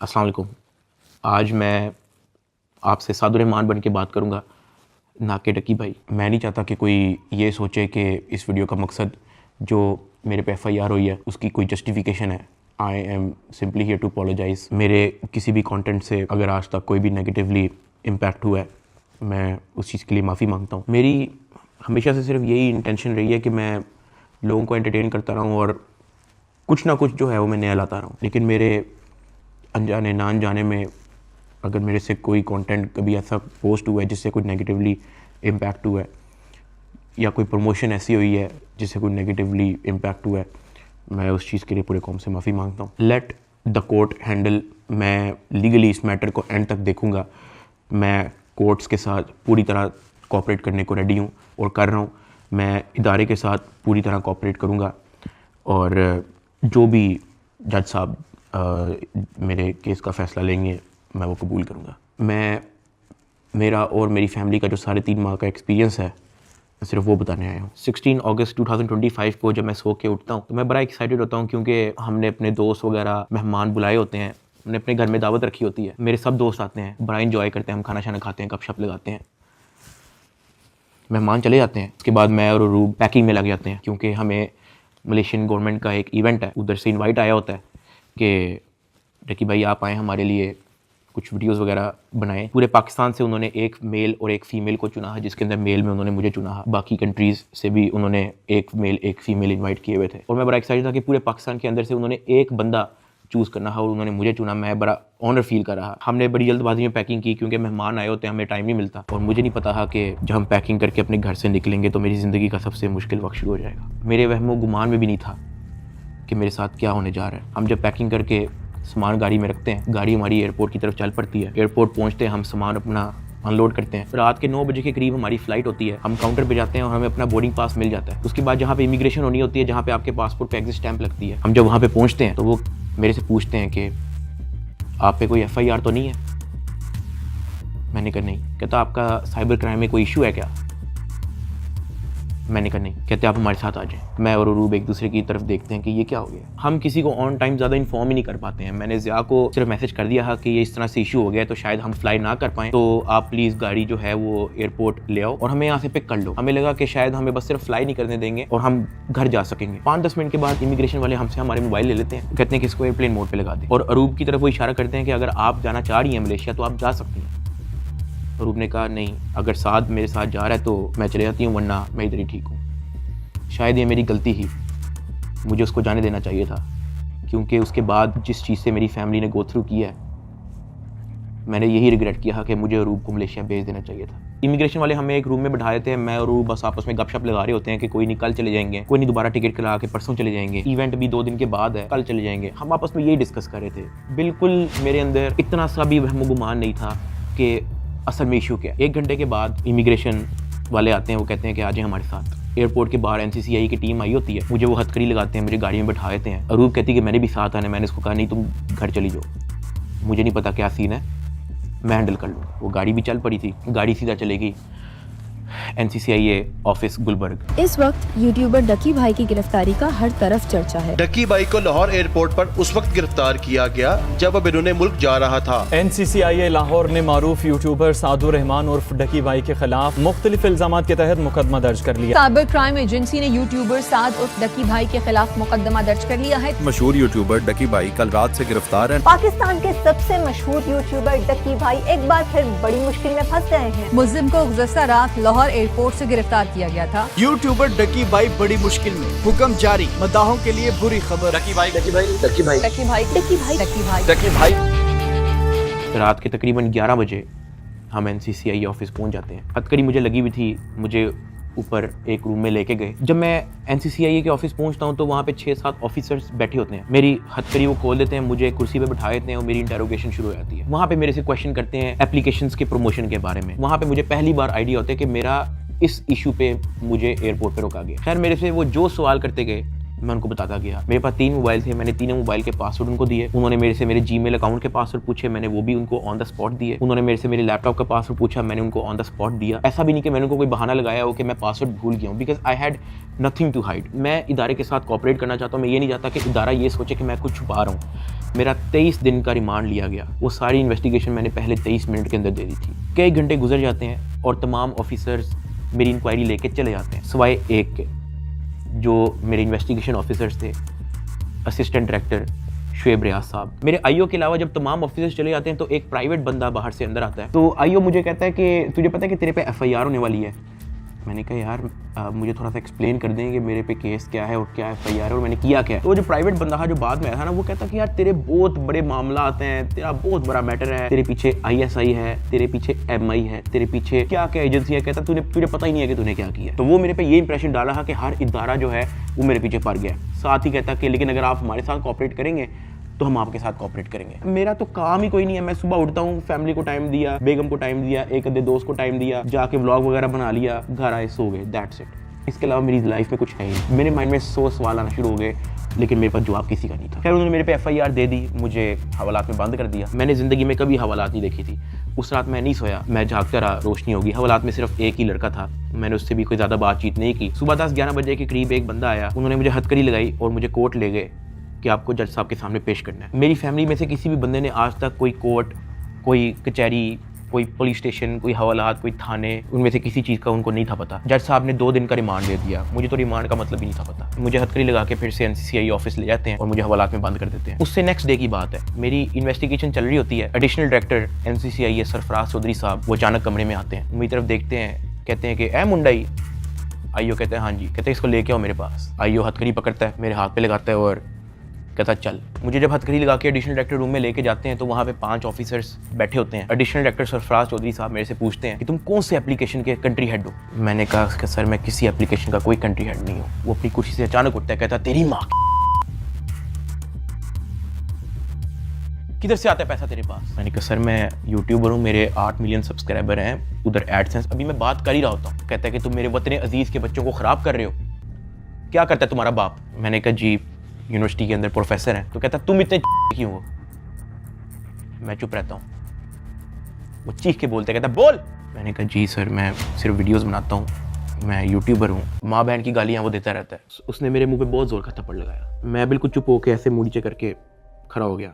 अस्सलाम वालेकुम। आज मैं आपसे सादुर्रहमान बन के बात करूँगा, ना कि डकी भाई। मैं नहीं चाहता कि कोई ये सोचे कि इस वीडियो का मकसद जो मेरे पे FIR हुई है उसकी कोई जस्टिफिकेशन है। I am simply here to apologise. मेरे किसी भी कंटेंट से अगर आज तक कोई भी नेगेटिवली इम्पैक्ट हुआ है, मैं उस चीज़ के लिए माफ़ी मांगता हूँ। मेरी हमेशा से सिर्फ यही इंटेंशन रही है कि मैं लोगों को एंटरटेन करता रहूँ और कुछ ना कुछ जो है वो मैं नया लाता रहूँ। लेकिन मेरे अनजाने ना अनजाने में अगर मेरे से कोई कंटेंट कभी ऐसा पोस्ट हुआ है जिससे कोई नेगेटिवली इम्पैक्ट हुआ है, या कोई प्रमोशन ऐसी हुई है जिससे कोई नेगेटिवली इम्पैक्ट हुआ है, मैं उस चीज़ के लिए पूरे कौम से माफ़ी मांगता हूँ। Let the court handle. मैं लीगली इस मैटर को एंड तक देखूँगा। मैं कोर्ट्स के साथ पूरी तरह कोऑपरेट करने को रेडी हूँ और कर रहा हूँ। मैं इदारे के साथ पूरी तरह कोऑपरेट करूँगा और जो भी जज साहब मेरे केस का फ़ैसला लेंगे मैं वो कबूल करूँगा। मेरा और मेरी फैमिली का जो 3.5 माह का एक्सपीरियंस है, मैं सिर्फ वो बताने आया हूँ। 16 अगस्त 2025 को जब मैं सो के उठता हूँ तो मैं बड़ा एक्साइटेड होता हूँ, क्योंकि हमने अपने दोस्त वगैरह मेहमान बुलाए होते हैं, हमने अपने घर में दावत रखी होती है। मेरे सब दोस्त आते हैं, बड़ा इंजॉय करते हैं, हम खाना शाना खाते हैं, गपशप लगाते हैं, मेहमान चले जाते हैं। उसके बाद मैं और रूब पैकिंग में लग जाते हैं, क्योंकि हमें मलेशियन गवर्नमेंट का एक इवेंट है, उधर से इनवाइट आया होता है कि डकी भाई आप आएँ, हमारे लिए कुछ वीडियोस वगैरह बनाएं। पूरे पाकिस्तान से उन्होंने एक मेल और एक फ़ीमेल को चुना है, जिसके अंदर मेल में उन्होंने मुझे चुना है। बाकी कंट्रीज़ से भी उन्होंने एक मेल एक फ़ीमेल इनवाइट किए हुए थे और मैं बड़ा एक्साइटेड था कि पूरे पाकिस्तान के अंदर से उन्होंने एक बंदा चूज़ करना है और उन्होंने मुझे चुना। मैं बड़ा ऑनर फील कर रहा। हमने बड़ी जल्दबाजी में पैकिंग की, क्योंकि मेहमान आए होते हैं, हमें टाइम नहीं मिलता और मुझे नहीं पता था कि जब हम पैकिंग करके अपने घर से निकलेंगे तो मेरी ज़िंदगी का सबसे मुश्किल वक्त शुरू हो जाएगा। मेरे वहमो गुमान में भी नहीं था कि मेरे साथ क्या होने जा रहा है। हम जब पैकिंग करके सामान गाड़ी में रखते हैं, गाड़ी हमारी एयरपोर्ट की तरफ चल पड़ती है। एयरपोर्ट पहुंचते हैं, हम सामान अपना अनलोड करते हैं। रात के 9 बजे के करीब हमारी फ़्लाइट होती है। हम काउंटर पे जाते हैं और हमें अपना बोर्डिंग पास मिल जाता है। उसके बाद जहाँ पे इमिग्रेशन होनी होती है, जहाँ पे आपके पासपोर्ट पे एग्जिट स्टैंप लगती है, हम जब वहाँ पे पहुँचते हैं तो वो मेरे से पूछते हैं कि आप पे कोई FIR तो नहीं है। मैंने कहा नहीं। कहता आपका साइबर क्राइम में कोई इशू है क्या? मैंने कहा नहीं। कहते आप हमारे साथ आ जाएं। मैं और रूब एक दूसरे की तरफ देखते हैं कि ये क्या हो गया। हम किसी को ऑन टाइम ज़्यादा इन्फॉर्म ही नहीं कर पाते हैं। मैंने ज़िया को सिर्फ मैसेज कर दिया है कि ये इस तरह से इशू हो गया है, तो शायद हम फ्लाई ना कर पाएँ, तो आप प्लीज़ गाड़ी जो है वो एयरपोर्ट ले आओ और हमें यहाँ से पिक कर लो। हमें लगा कि शायद हमें बस सिर्फ फ्लाई नहीं करने देंगे और हम घर जा सकेंगे। 5-10 मिनट के बाद इमिग्रेशन वाले हमसे हमारे मोबाइल ले लेते हैं, कहते हैं कि इसको एयरप्लेन मोड पर लगा दें और अरूब की तरफ वो इशारा करते हैं कि अगर आप जाना चाह रही हैं मलेशिया तो आप जा सकती हैं। अरूब ने कहा नहीं, अगर साथ मेरे साथ जा रहा है तो मैं चले जाती हूँ, वरना मैं इधर ही ठीक हूँ। शायद ये मेरी गलती ही, मुझे उसको जाने देना चाहिए था, क्योंकि उसके बाद जिस चीज़ से मेरी फैमिली ने गो थ्रू किया है, मैंने यही रिग्रेट किया कि मुझे रूब को मलेशिया भेज देना चाहिए था। इमिग्रेशन वाले हमें एक रूम में बैठा देते हैं। मैं और रूब बस आपस में गपशप लगा रहे होते हैं कि कोई नहीं कल चले जाएंगे, कोई नहीं दोबारा टिकट करा के परसों चले जाएंगे, इवेंट भी 2 दिन के बाद है, कल चले जाएंगे। हम आपस में यही डिस्कस कर रहे थे। बिल्कुल मेरे अंदर इतना सा भी वहम गुमान नहीं था कि असल में इशू क्या। 1 घंटे के बाद इमिग्रेशन वाले आते हैं, वो कहते हैं कि आ जाए हमारे साथ। एयरपोर्ट के बाहर NCCI की टीम आई होती है, मुझे वो हथकड़ी लगाते हैं, मुझे गाड़ी में बैठा देते हैं। अरूब कहती है कि मैंने भी साथ आना है। मैंने इसको कहा नहीं, तुम घर चली जाओ, मुझे नहीं पता क्या सीन है, मैं हैंडल कर लूँ। वो गाड़ी भी चल पड़ी थी, गाड़ी सीधा चलेगी NCCI ऑफिस गुलबर्ग। इस वक्त यूट्यूबर डकी भाई की गिरफ्तारी का हर तरफ चर्चा है। डकी भाई को लाहौर एयरपोर्ट पर उस वक्त गिरफ्तार किया गया जब अब इन्होंने मुल्क जा रहा था। NCCI लाहौर ने मारूफ यूट्यूबर सादुर्रहमान उर्फ डकी भाई के खिलाफ मुख्तलिफ इल्जामात के तहत मुकदमा दर्ज कर लिया। साइबर क्राइम एजेंसी ने यूट्यूबर साद उर्फ डकी भाई के खिलाफ मुकदमा दर्ज कर लिया है। मशहूर यूट्यूबर डकी भाई कल रात से गिरफ्तार है। पाकिस्तान के सबसे मशहूर यूट्यूबर डकी भाई एक बार फिर बड़ी मुश्किल में फंस गए हैं। मुल्जिम को गुज़श्ता रात लाहौर एयरपोर्ट से गिरफ्तार किया गया था। यूट्यूबर डकी भाई बड़ी मुश्किल में, हुक्म जारी, मदाहों के लिए बुरी खबर। डकी भाई डकी भाई डकी भाई डकी भाई डकी भाई डकी भाई डकी भाई। रात के तकरीबन 11 बजे हम NCCI ऑफिस पहुंच जाते हैं। हथकड़ी मुझे लगी हुई थी, मुझे ऊपर एक रूम में लेके गए। जब मैं NCCI के ऑफिस पहुंचता हूं तो वहाँ पे 6-7 ऑफिसर्स बैठे होते हैं। मेरी हथकड़ी वो खोल देते हैं, मुझे कुर्सी पे बैठा देते हैं और मेरी इंटेरोगेशन शुरू हो जाती है। वहाँ पे मेरे से क्वेश्चन करते हैं एप्लीकेशंस के प्रमोशन के बारे में। वहाँ पे मुझे पहली बार आइडिया होता है कि मेरा इस इशू पे मुझे एयरपोर्ट पे रोका गया। खैर मेरे से वो जो सवाल करते गए मैं उनको बताता गया। मेरे पास 3 मोबाइल थे, मैंने तीनों मोबाइल के पासवर्ड उनको दिए। उन्होंने मेरे से मेरे जीमेल अकाउंट के पासवर्ड पूछे, मैंने वो भी उनको ऑन द स्पॉट दिए। उन्होंने मेरे से मेरे लैपटॉप का पासवर्ड पूछा, मैंने उनको ऑन द स्पॉट दिया। ऐसा भी नहीं कि मैंने उनको कोई बहाना लगाया हो कि मैं पासवर्ड भूल गया हूँ, because I had nothing to hide. मैं इदारे के साथ कोऑपरेट करना चाहता हूँ। मैं ये नहीं चाहता कि इदारा ये सोचे कि मैं कुछ छुपा रहा हूँ। मेरा 23 दिन का रिमांड लिया गया। वो सारी इन्वेस्टिगेशन मैंने पहले 23 मिनट के अंदर दे दी थी। कई घंटे गुजर जाते हैं और तमाम ऑफिसर्स मेरी इंक्वायरी लेके चले जाते हैं, सिवाय एक के, जो मेरे इन्वेस्टिगेशन ऑफिसर्स थे, असिस्टेंट डायरेक्टर शुएब रियाज साहब। मेरे आईओ के अलावा जब तमाम ऑफिसर्स चले जाते हैं तो एक प्राइवेट बंदा बाहर से अंदर आता है। तो आईओ मुझे कहता है कि तुझे पता है कि तेरे पे एफआईआर होने वाली है। मैंने कहा यार मुझे थोड़ा सा एक्सप्लेन कर दें कि मेरे पे केस क्या है और क्या एफआईआर है और मैंने किया क्या है। तो जो प्राइवेट बंदा था जो बाद में आया था ना, वो कहता कि यार तेरे बहुत बड़े मामला आते हैं, तेरा बहुत बड़ा मैटर है, तेरे पीछे आईएसआई है, तेरे पीछे एमआई है, तेरे पीछे क्या क्या एजेंसी है। कहता तुझे पता ही नहीं है कि तूने क्या किया। तो वो मेरे पे ये इंप्रेशन डाला था कि हर इदारा जो है वो मेरे पीछे पड़ गया। साथ ही कहता कि लेकिन अगर आप हमारे साथ कोऑपरेट करेंगे तो हम आपके साथ कोऑपरेट करेंगे। मेरा तो काम ही कोई नहीं है। मैं सुबह उठता हूँ, फैमिली को टाइम दिया, बेगम को टाइम दिया, एक आधे दोस्त को टाइम दिया, जाके व्लॉग वगैरह बना लिया, घर आए, सो गए, दैट्स इट। इसके अलावा मेरी लाइफ में कुछ है ही। मेरे माइंड में 100 सवाल आना शुरू हो गए, लेकिन मेरे पास जवाब किसी का नहीं था। खैर उन्होंने मेरे पे एफआईआर दे दी, मुझे हवालात में बंद कर दिया। मैंने ज़िंदगी में कभी हवालात नहीं देखी थी। उस रात मैं नहीं सोया, मैं जागता रहा, रोशनी होगी। हवालात में सिर्फ एक ही लड़का था, मैंने उससे भी कोई ज़्यादा बातचीत नहीं की। सुबह 10-11 बजे के करीब एक बंदा आया, उन्होंने मुझे हथकड़ी लगाई और मुझे कोर्ट ले गए कि आपको जज साहब के सामने पेश करना है। मेरी फैमिली में से किसी भी बंदे ने आज तक कोई कोर्ट, कोई कचहरी, कोई पुलिस स्टेशन, कोई हवालात, कोई थाने, उनमें से किसी चीज़ का उनको नहीं था पता। जज साहब ने 2 दिन का रिमांड दे दिया। मुझे तो रिमांड का मतलब ही नहीं था पता। मुझे हथकड़ी लगा के फिर से एनसीसीआई ऑफिस ले जाते हैं और मुझे हवालात में बंद कर देते हैं। उससे नेक्स्ट डे की बात है, मेरी इन्वेस्टिगेशन चल रही होती है। एडिशनल डायरेक्टर एनसीसीआई सरफराज चौधरी साहब वो अचानक कमरे में आते हैं, मेरी तरफ देखते हैं, कहते हैं कि ए मुंडाई। आईओ कहते हैं हाँ जी। कहते हैं इसको लेके आओ मेरे पास। आईओ हथकड़ी पकड़ता है, मेरे हाथ पे लगाता है और कहता चल। मुझे जब हथकड़ी लगा के एडिशनल डायरेक्टर रूम में लेके जाते हैं तो वहाँ पे 5 ऑफिसर्स बैठे होते हैं। एडिशनल डायरेक्टर सरफराज चौधरी साहब मेरे से पूछते हैं कि तुम कौन से एप्लीकेशन के कंट्री हेड हो। मैंने कहा कि सर मैं किसी एप्लीकेशन का कोई कंट्री हेड नहीं हूँ। वो अपनी कुर्सी से अचानक उठता है, कहता तेरी माँ किधर से आता है पैसा तेरे पास। मैंने कहा सर मैं यूट्यूबर हूँ, मेरे 8 मिलियन सब्सक्राइबर हैं, उधर एडसेंस अभी मैं बात कर ही रहा होता हूँ। कहता है कि तुम मेरे वतन अजीज के बच्चों को ख़राब कर रहे हो, क्या करता है तुम्हारा बाप। मैंने कहा जी यूनिवर्सिटी के अंदर प्रोफेसर हैं। तो कहता तुम इतने क्यों हो। मैं चुप रहता हूँ। वो चीख के बोलते, कहता बोल। मैंने कहा जी सर मैं सिर्फ वीडियोस बनाता हूँ, मैं यूट्यूबर हूँ। माँ बहन की गालियाँ वो देता रहता है। उसने मेरे मुंह पे बहुत जोर का थप्पड़ लगाया। मैं बिल्कुल चुप होकर ऐसे मुँह नीचे करके खड़ा हो गया।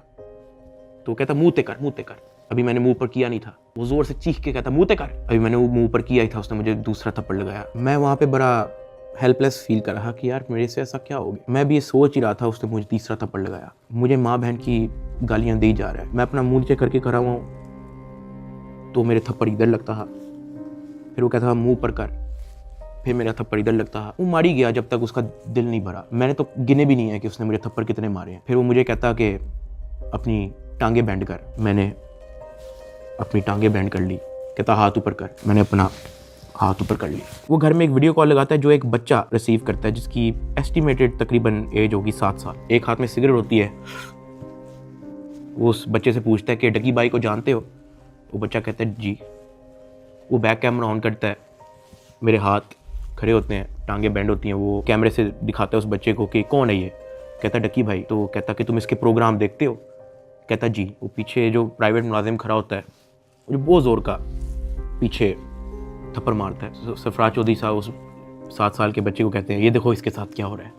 तो कहता मुँह ते कर। अभी मैंने मुंह पर किया नहीं था। वो जोर से चीख के कहता मुँह ते कर। अभी मैंने वो मुँह पर किया ही था, उसने मुझे दूसरा थप्पड़ लगाया। मैं वहाँ पे बड़ा हेल्पलेस फील कर रहा कि यार मेरे से ऐसा क्या हो गया। मैं भी ये सोच ही रहा था, उसने मुझे तीसरा थप्पड़ लगाया। मुझे माँ बहन की गालियाँ दी जा रहा है। मैं अपना मुँह नीचे करके खड़ा हुआ हूँ तो मेरे थप्पड़ इधर लगता है, फिर वो कहता था मुँह पर कर, फिर मेरा थप्पड़ इधर लगता है। वो मारी गया जब तक उसका दिल नहीं भरा। मैंने तो गिने भी नहीं है कि उसने मुझे थप्पड़ कितने मारे हैं। फिर वो मुझे कहता कि अपनी टांगे बैंड कर। मैंने अपनी टांगे बैंड कर ली। कहता हाथ ऊपर कर। मैंने अपना हाथ ऊपर कर ली। वो घर में एक वीडियो कॉल लगाता है जो एक बच्चा रिसीव करता है जिसकी एस्टिमेटेड तकरीबन एज होगी 7 साल। एक हाथ में सिगरेट होती है। वो उस बच्चे से पूछता है कि डकी भाई को जानते हो। वो बच्चा कहता है जी। वो बैक कैमरा ऑन करता है, मेरे हाथ खड़े होते हैं, टांगे बैंड होती हैं। वो कैमरे से दिखाता है उस बच्चे को कि कौन है ये। कहता है डकी भाई। तो कहता कि तुम इसके प्रोग्राम देखते हो। कहता जी। वो पीछे जो प्राइवेट मुलाजिम खड़ा होता है वो बहुत ज़ोर का पीछे थप्पड़ मारता है। सरफराज चौधरी साहब उस 7 साल के बच्चे को कहते हैं ये देखो इसके साथ क्या हो रहा है,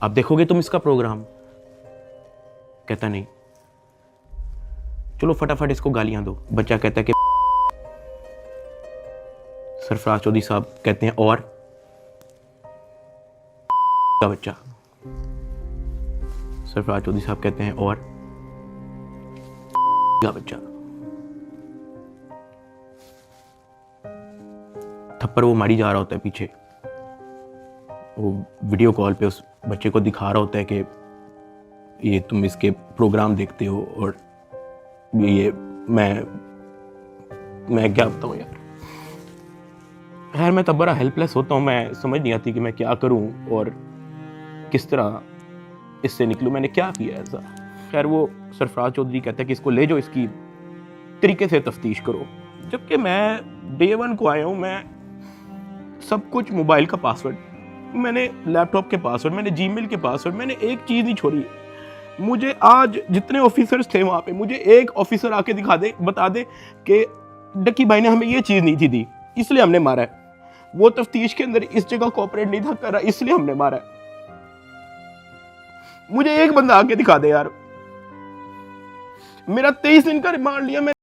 आप देखोगे तुम इसका प्रोग्राम। कहता नहीं, चलो फटाफट इसको गालियां दो। बच्चा कहता है कि सरफराज चौधरी साहब कहते हैं और का बच्चा। सरफराज चौधरी साहब कहते हैं और का बच्चा। थप्पड़ वो मारी जा रहा होता है पीछे। वो वीडियो कॉल पे उस बच्चे को दिखा रहा होता है कि ये तुम इसके प्रोग्राम देखते हो और ये मैं क्या बताऊँ यार। खैर मैं तब बड़ा हेल्पलेस होता हूँ। मैं समझ नहीं आती कि मैं क्या करूँ और किस तरह इससे निकलूँ। मैंने क्या किया ऐसा। खैर वो सरफराज चौधरी कहता है कि इसको ले जाओ, इसकी तरीके से तफ्तीश करो। जबकि मैं डे 1 को आया हूँ, मैं सब कुछ मोबाइल का पासवर्ड मैंने लैपटॉप के पासवर्ड, मैंने जीमेल के पासवर्ड, मैंने एक चीज़ नहीं छोड़ी। मुझे आज जितने ऑफिसर्स थे वहाँ पे, मुझे एक ऑफिसर आके दिखा दे, बता दे कि डक्की भाई ने हमें ये चीज़ नहीं थी दी, इसलिए हमने मारा है। वो तफ्तीश के अंदर इस जगह कोऑपरेट नहीं था कर रहा, इसलिए हमने मारा है। मुझे एक बंदा आके दिखा दे यार। मेरा 23 दिन का रिमांड लिया, मैं